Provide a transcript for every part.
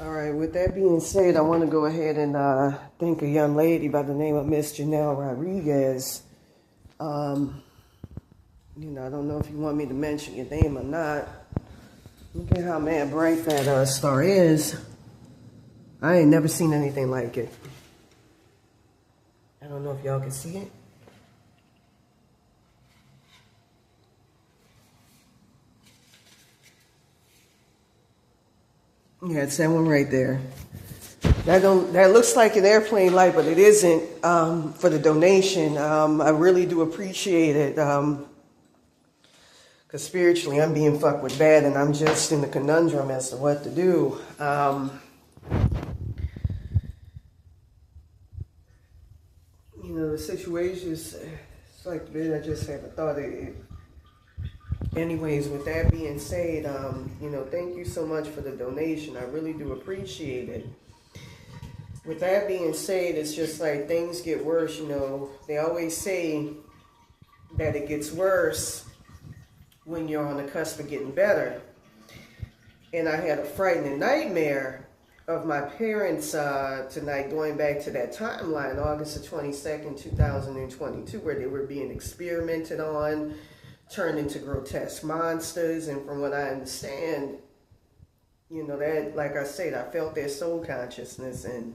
All right, with that being said, I want to go ahead and thank a young lady by the name of Miss Janelle Rodriguez. I don't know if you want me to mention your name or not. Look at how mad bright that star is. I ain't never seen anything like it. I don't know if y'all can see it. Yeah, it's that one right there. That looks like an airplane light, but it isn't. For the donation, I really do appreciate it. Because spiritually, I'm being fucked with bad, and I'm just in the conundrum as to what to do. The situation is it's like the bit I just haven't thought of it. Anyways, with that being said, thank you so much for the donation. I really do appreciate it. With that being said, it's just like things get worse, They always say that it gets worse when you're on the cusp of getting better. And I had a frightening nightmare of my parents tonight, going back to that timeline, August the 22nd, 2022, where they were being experimented on, turned into grotesque monsters. And from what I understand, that, like I said, I felt their soul consciousness, and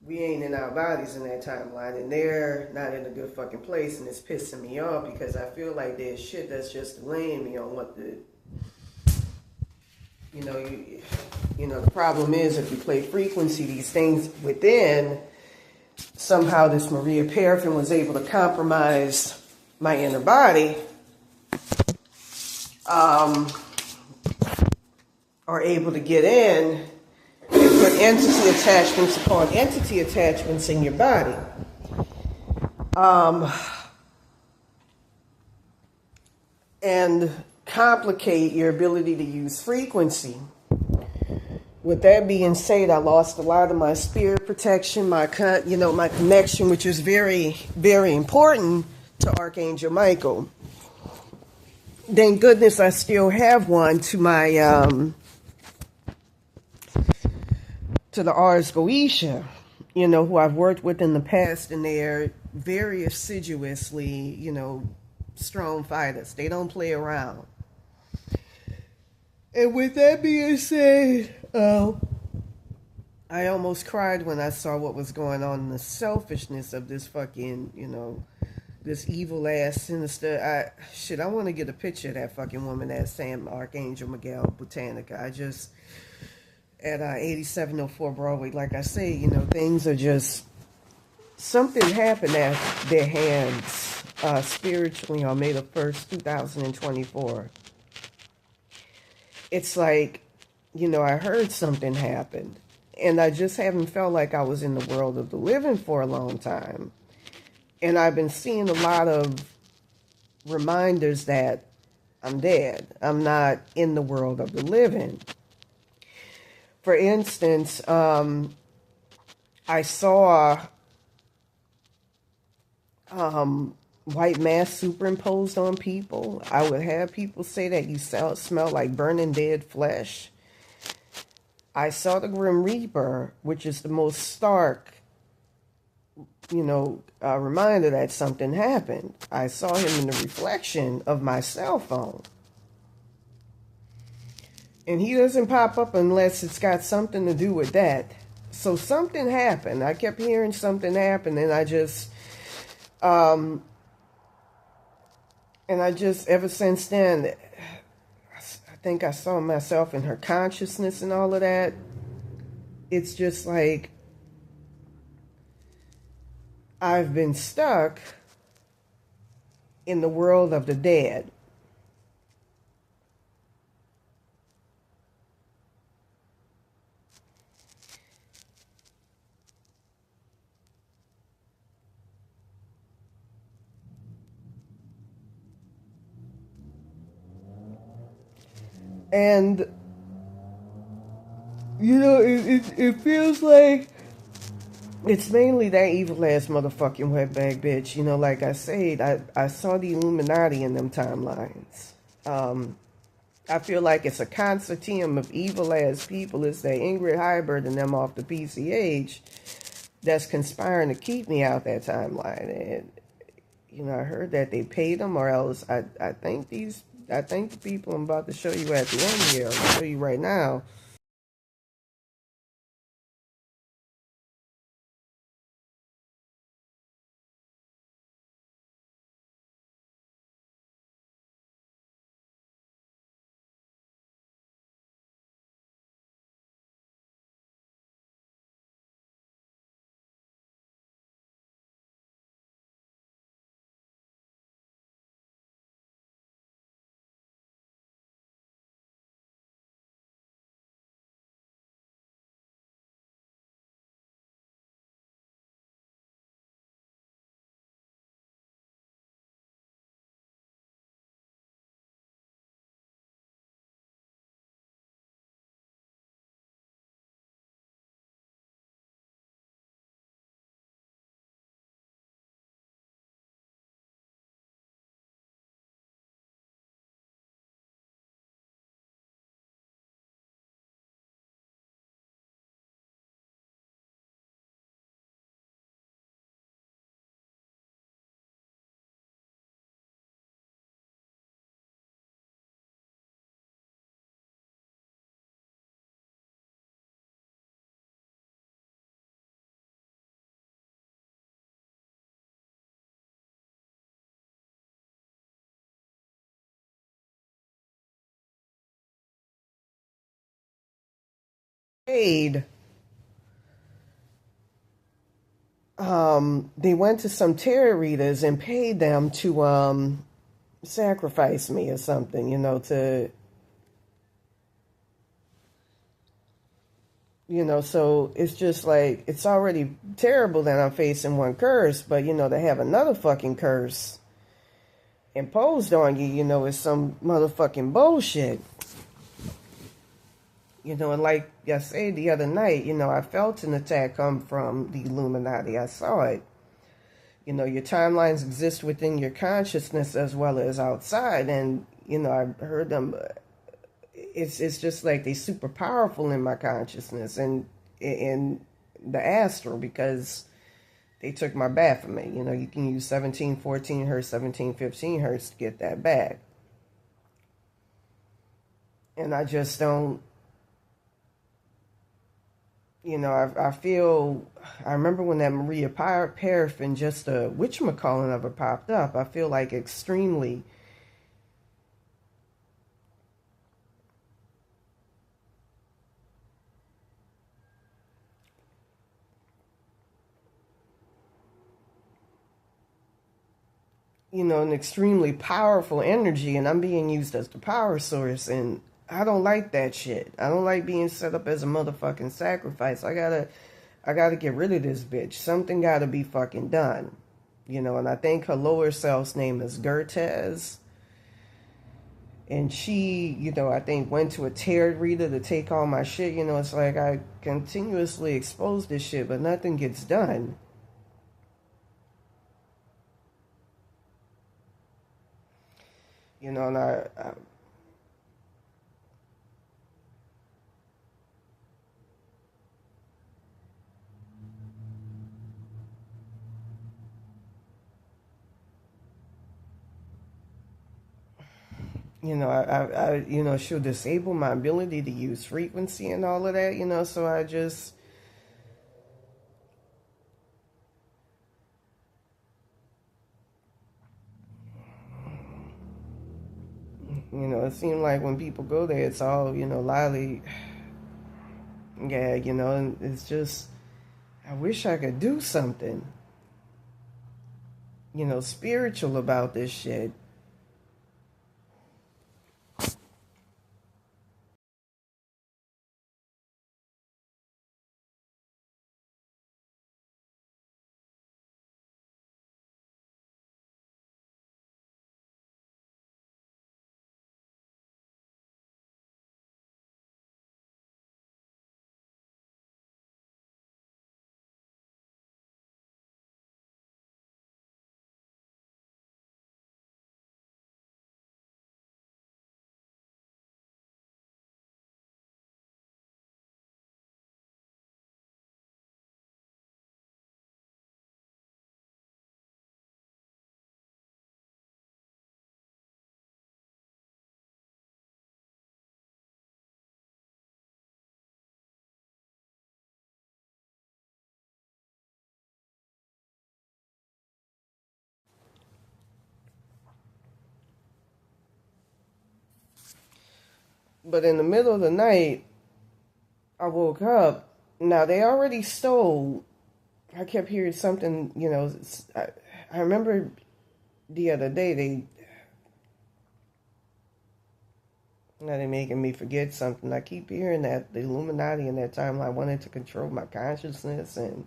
we ain't in our bodies in that timeline, and they're not in a good fucking place, and it's pissing me off because I feel like there's shit that's just delaying me on what the, the problem is if you play frequency, these things within, somehow this Maria Paraffin was able to compromise my inner body, are able to get in and put entity attachments upon entity attachments in your body. And complicate your ability to use frequency. With that being said, I lost a lot of my spirit protection, my connection, which is very, very important to Archangel Michael. Thank goodness I still have one to my to the Ars Goetia, who I've worked with in the past, and they're very assiduously, strong fighters. They don't play around. And with that being said, I almost cried when I saw what was going on in the selfishness of this fucking, this evil ass sinister. I want to get a picture of that fucking woman, that Sam Archangel Miguel Botanica. At 8704 Broadway, like I say, things are just, something happened at their hands spiritually on May the 1st, 2024. It's like, I heard something happened, and I just haven't felt like I was in the world of the living for a long time. And I've been seeing a lot of reminders that I'm dead. I'm not in the world of the living. For instance, I saw white mask superimposed on people. I would have people say that you smell like burning dead flesh. I saw the Grim Reaper, which is the most stark, reminder that something happened. I saw him in the reflection of my cell phone. And he doesn't pop up unless it's got something to do with that. So something happened. I kept hearing something happen, and I just, ever since then, I think I saw myself in her consciousness and all of that. It's just like I've been stuck in the world of the dead. And, it feels like it's mainly that evil ass motherfucking wetbag bitch. Like I said, I saw the Illuminati in them timelines. I feel like it's a consortium of evil ass people. It's that Ingrid Hybrid and them off the PCH that's conspiring to keep me out that timeline. And I heard that they paid them, or else I think the people I'm about to show you at the end here, I'll show you right now. Paid. They went to some tarot readers and paid them to sacrifice me or something, to so it's just like, it's already terrible that I'm facing one curse, but to have another fucking curse imposed on you, is some motherfucking bullshit. And like I said the other night, I felt an attack come from the Illuminati. I saw it. Your timelines exist within your consciousness as well as outside. And, I heard them. It's just like they super powerful in my consciousness and in the astral, because they took my bat from me. You can use 1714 hertz, 1715 hertz to get that back. And I just don't, I feel, I remember when that Maria Paraffin, just a whatchamacallit of it popped up, I feel like extremely, an extremely powerful energy, and I'm being used as the power source, and I don't like that shit. I don't like being set up as a motherfucking sacrifice. I gotta get rid of this bitch. Something gotta be fucking done. And I think her lower self's name is Gertez. And she, I think went to a tarot reader to take all my shit. It's like I continuously expose this shit, but nothing gets done. And she'll disable my ability to use frequency and all of that, so I just, it seemed like when people go there, it's all, lolly, yeah, and it's just, I wish I could do something, spiritual about this shit. But in the middle of the night, I woke up. Now, they already stole. I kept hearing something, I remember the other day, now they're making me forget something. I keep hearing that the Illuminati in that timeline wanted to control my consciousness, and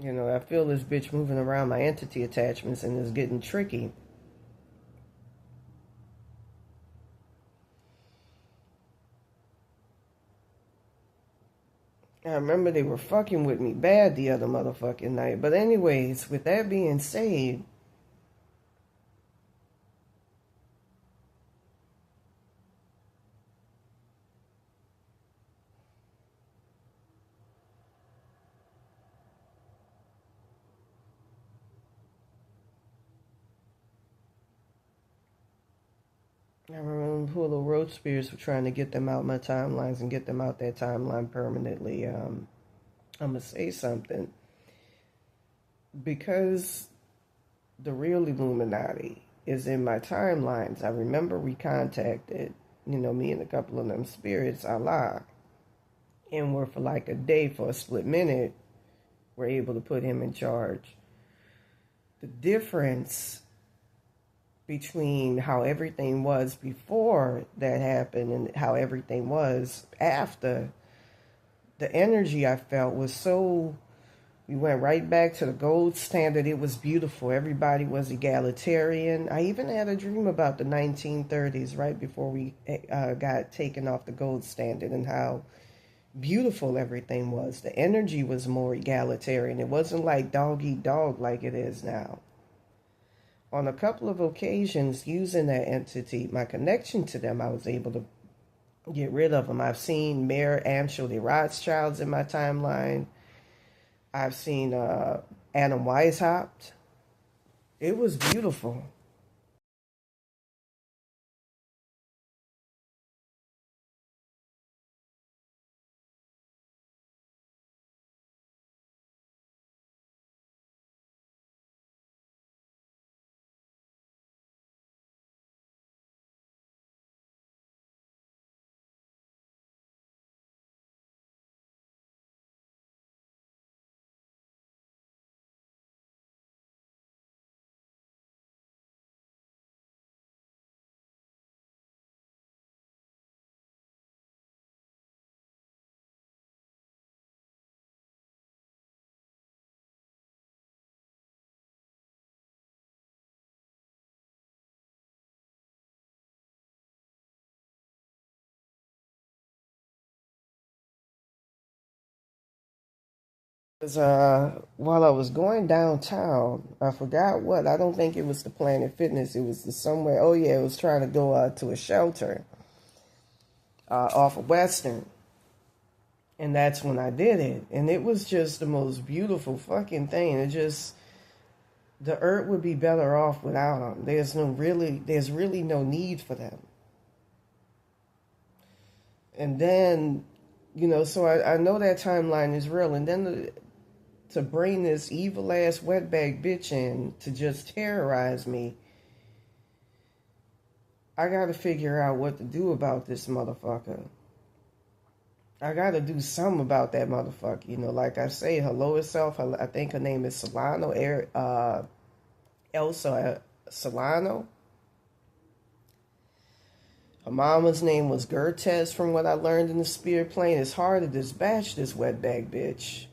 I feel this bitch moving around my entity attachments, and it's getting tricky. I remember they were fucking with me bad the other motherfucking night. But anyways, with that being said, I remember who the road spirits were trying to get them out my timelines and get them out that timeline permanently. I'm going to say something. Because the real Illuminati is in my timelines, I remember we contacted, me and a couple of them spirits, Allah, and we're for like a day, for a split minute, we're able to put him in charge. The difference between how everything was before that happened and how everything was after, the energy I felt was so, we went right back to the gold standard. It was beautiful. Everybody was egalitarian. I even had a dream about the 1930s, right before we got taken off the gold standard, and how beautiful everything was. The energy was more egalitarian. It wasn't like dog eat dog like it is now. On a couple of occasions, using that entity, my connection to them, I was able to get rid of them. I've seen Mayor Amschel, the Rothschilds in my timeline. I've seen Adam Weishaupt. It was beautiful. Because while I was going downtown, I forgot what. I don't think it was the Planet Fitness. It was the somewhere. Oh yeah, it was trying to go to a shelter off of Western. And that's when I did it. And it was just the most beautiful fucking thing. It just, the earth would be better off without them. There's really no need for them. And then, so I know that timeline is real. And then to bring this evil ass wetbag bitch in to just terrorize me, I gotta figure out what to do about this motherfucker. I gotta do something about that motherfucker. Like I say, her lower self, I think her name is Solano, Elsa Solano. Her mama's name was Gertes, from what I learned in the spirit plane. It's hard to dispatch this wetbag bitch.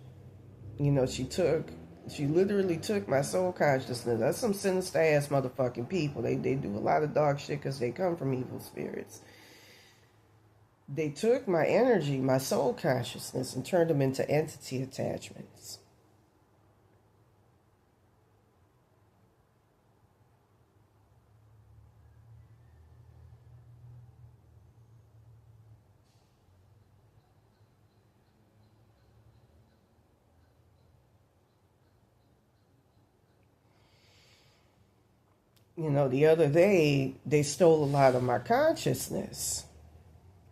She literally took my soul consciousness. That's some sinister ass motherfucking people. They do a lot of dark shit because they come from evil spirits. They took my energy, my soul consciousness, and turned them into entity attachments. The other day, they stole a lot of my consciousness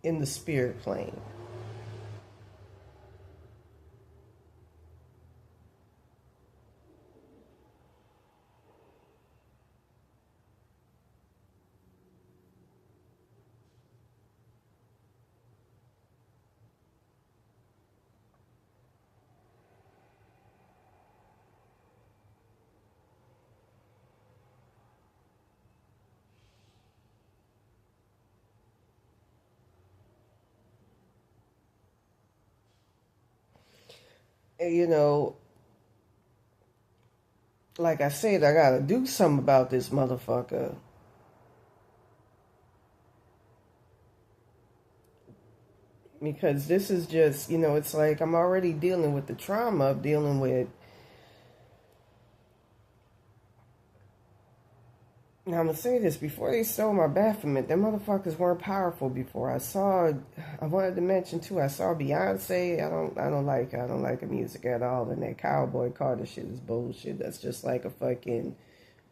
in the spirit plane. you know, like I said, I gotta do something about this motherfucker. Because this is just, it's like I'm already dealing with the trauma of dealing with. Now I'm gonna say this: before they stole my Baphomet, them motherfuckers weren't powerful. Before I wanted to mention too. I saw Beyonce. I don't like her music at all. And that Cowboy Carter shit is bullshit. That's just like a fucking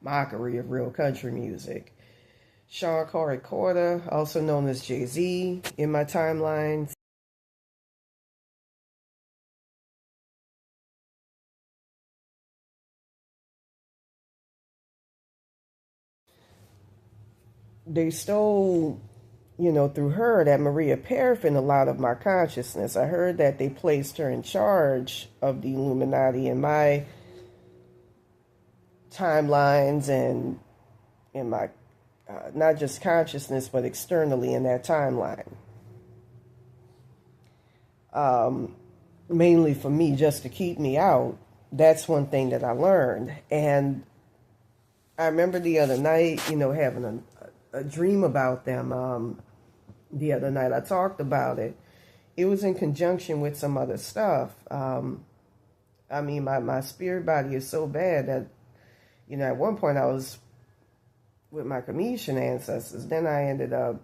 mockery of real country music. Sean Corey Carter, also known as Jay-Z, in my timeline. They stole, through her, that Maria Paraffin, a lot of my consciousness. I heard that they placed her in charge of the Illuminati in my timelines and in my, not just consciousness, but externally in that timeline. Mainly for me, just to keep me out. That's one thing that I learned. And I remember the other night, having a dream about them. The other night I talked about it. It was in conjunction with some other stuff. My spirit body is so bad that, at one point I was with my Cometian ancestors. Then I ended up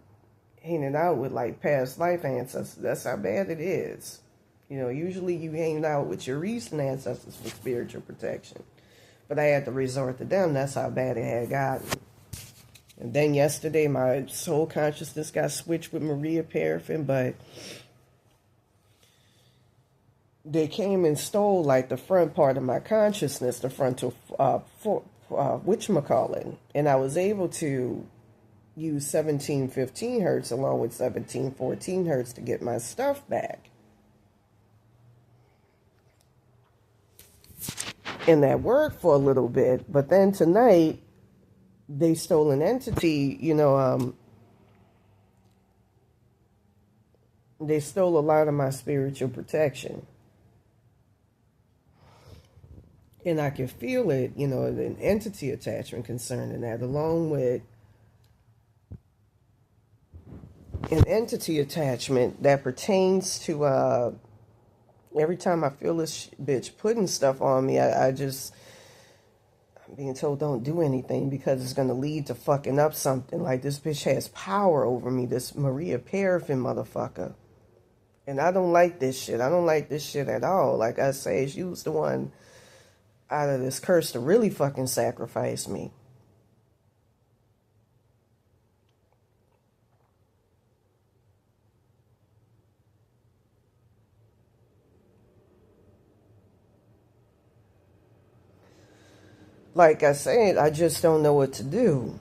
hanging out with like past life ancestors. That's how bad it is. Usually you hang out with your recent ancestors for spiritual protection. But I had to resort to them. That's how bad it had gotten. And then yesterday, my soul consciousness got switched with Maria Paraffin, but they came and stole like the front part of my consciousness, the frontal, whatchamacallit. And I was able to use 1715 hertz along with 1714 hertz to get my stuff back. And that worked for a little bit, but then tonight, they stole an entity, they stole a lot of my spiritual protection. And I can feel it, an entity attachment concerning that, along with an entity attachment that pertains to, every time I feel this bitch putting stuff on me, I'm being told don't do anything because it's going to lead to fucking up something. Like, this bitch has power over me, this Maria Paraffin motherfucker. And I don't like this shit. I don't like this shit at all. Like I say, she was the one out of this curse to really fucking sacrifice me. Like I said, I just don't know what to do.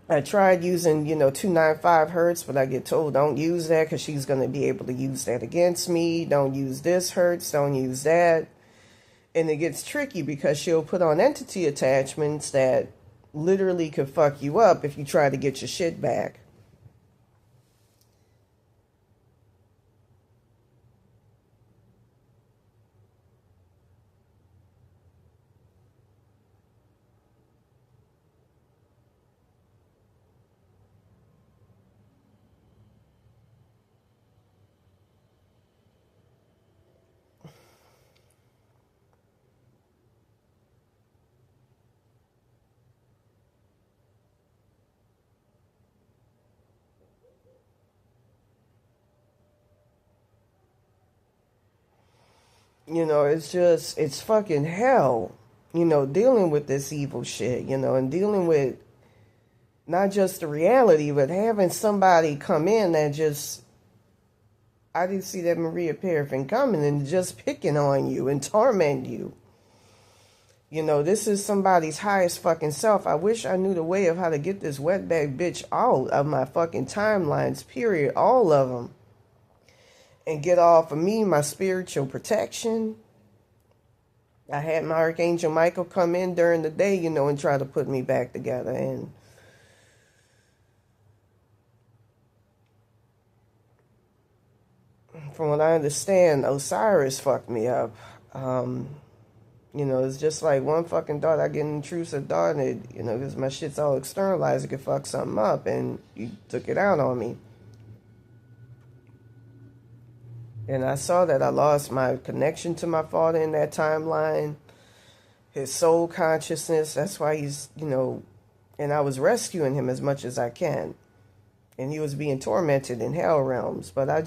I tried using, 295 hertz, but I get told don't use that because she's going to be able to use that against me. Don't use this hertz. Don't use that. And it gets tricky because she'll put on entity attachments that literally could fuck you up if you try to get your shit back. It's fucking hell, dealing with this evil shit, and dealing with not just the reality, but having somebody come in that just, I didn't see that Maria Paraffin coming and just picking on you and torment you. This is somebody's highest fucking self. I wish I knew the way of how to get this wetback bitch out of my fucking timelines, period, all of them. And get off of me, my spiritual protection. I had my Archangel Michael come in during the day, and try to put me back together. And from what I understand, Osiris fucked me up. It's just like one fucking thought. I get an intrusive thought, and because my shit's all externalized, it could fuck something up, and you took it out on me. And I saw that I lost my connection to my father in that timeline, his soul consciousness. That's why he's, and I was rescuing him as much as I can. And he was being tormented in hell realms. But I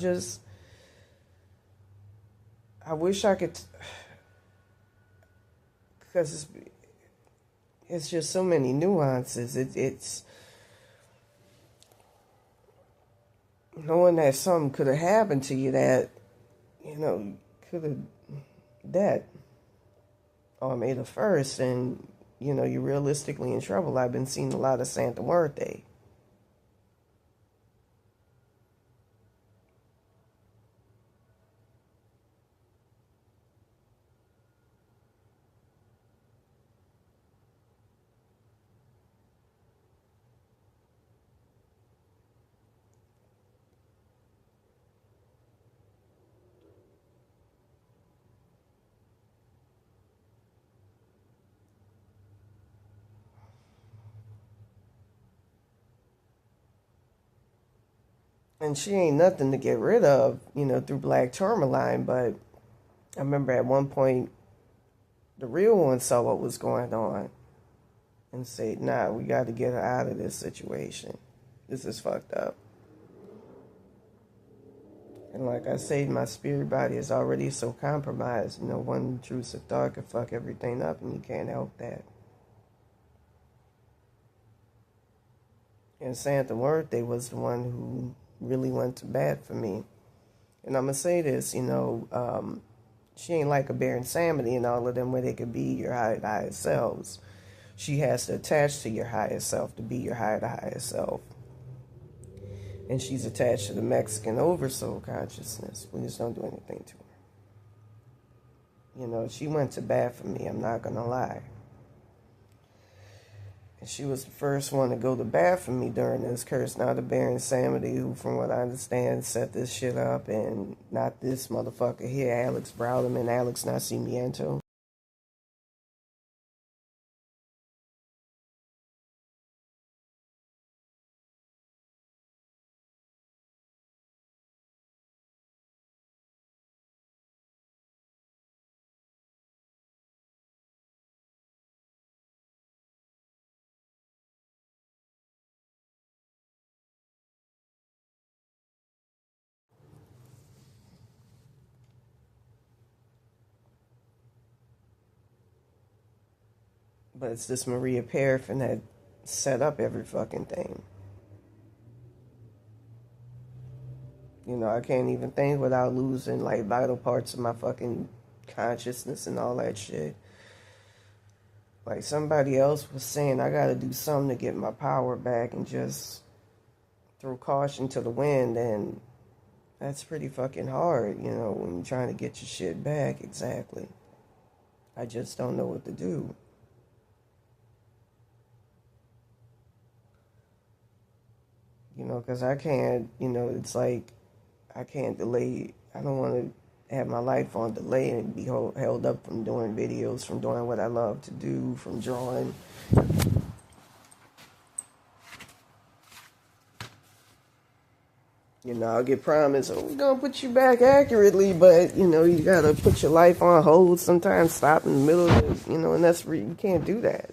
wish I could, because it's just so many nuances. It's knowing that something could have happened to you that, could have that on May the 1st, and, you're realistically in trouble. I've been seeing a lot of Santa Muerte. And she ain't nothing to get rid of, through black tourmaline. But I remember at one point, the real one saw what was going on and said, nah, we got to get her out of this situation. This is fucked up. And like I said, my spirit body is already so compromised. One intrusive thought could fuck everything up, and you can't help that. And Santa Muerte was the one who really went to bat for me. And I'm going to say this, she ain't like a Baron Samedi and all of them where they could be your highest selves. She has to attach to your highest self to be your highest self. And she's attached to the Mexican oversoul consciousness. Please don't do anything to her. She went to bat for me, I'm not going to lie. And she was the first one to go to bat for me during this curse. Not the Baron Samedi, who, from what I understand, set this shit up. And not this motherfucker here, Alex Browderman, Alex Nacimiento. But it's this Maria Paraffin that set up every fucking thing. I can't even think without losing, like, vital parts of my fucking consciousness and all that shit. Like, somebody else was saying I gotta do something to get my power back and just throw caution to the wind, and that's pretty fucking hard, when you're trying to get your shit back. Exactly. I just don't know what to do. Because I can't, it's like, I can't delay. I don't want to have my life on delay and be held up from doing videos, from doing what I love to do, from drawing. I'll get promised, we're going to put you back accurately, but, you got to put your life on hold sometimes, stop in the middle of it, and that's, you can't do that.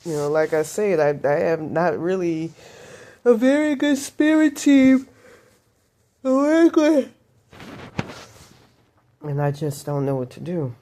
Like I said, I have not really a very good spirit team to work with. And I just don't know what to do.